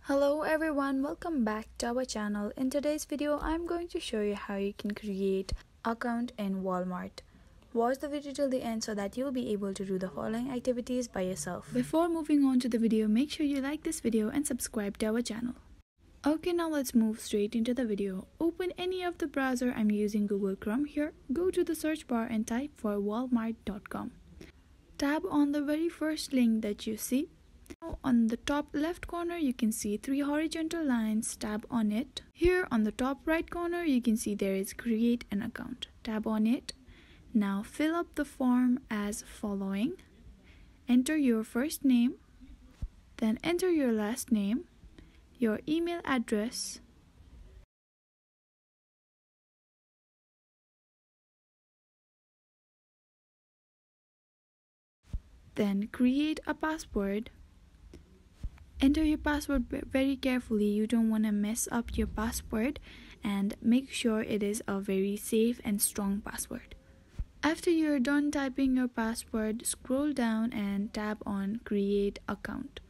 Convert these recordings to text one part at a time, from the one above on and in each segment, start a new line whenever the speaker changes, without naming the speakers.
Hello everyone, welcome back to our channel. In today's video, I'm going to show you how you can create account in Walmart. Watch the video till the end so that you'll be able to do the following activities by yourself. Before moving on to the video, make sure you like this video and subscribe to our channel. Okay, now let's move straight into the video. Open any of the browser. I'm using Google Chrome here. Go to the search bar and type for walmart.com. Tap on the very first link that you see. Now on the top left corner you can see 3 horizontal lines. Tap on it. Here on the top right corner you can see there is create an account. Tap on it. Now fill up the form as following. Enter your first name, then enter your last name, your email address, then create a password. Enter your password very carefully. You don't want to mess up your password, and make sure it is a very safe and strong password. After you're done typing your password, scroll down and tap on create account.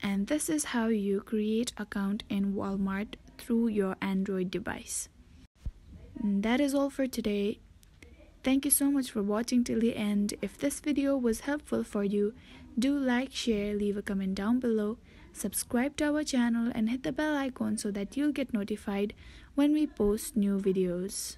And this is how you create account in Walmart through your Android device. And that is all for today. Thank you so much for watching till the end. If this video was helpful for you, do like, share, leave a comment down below, subscribe to our channel and hit the bell icon so that you'll get notified when we post new videos.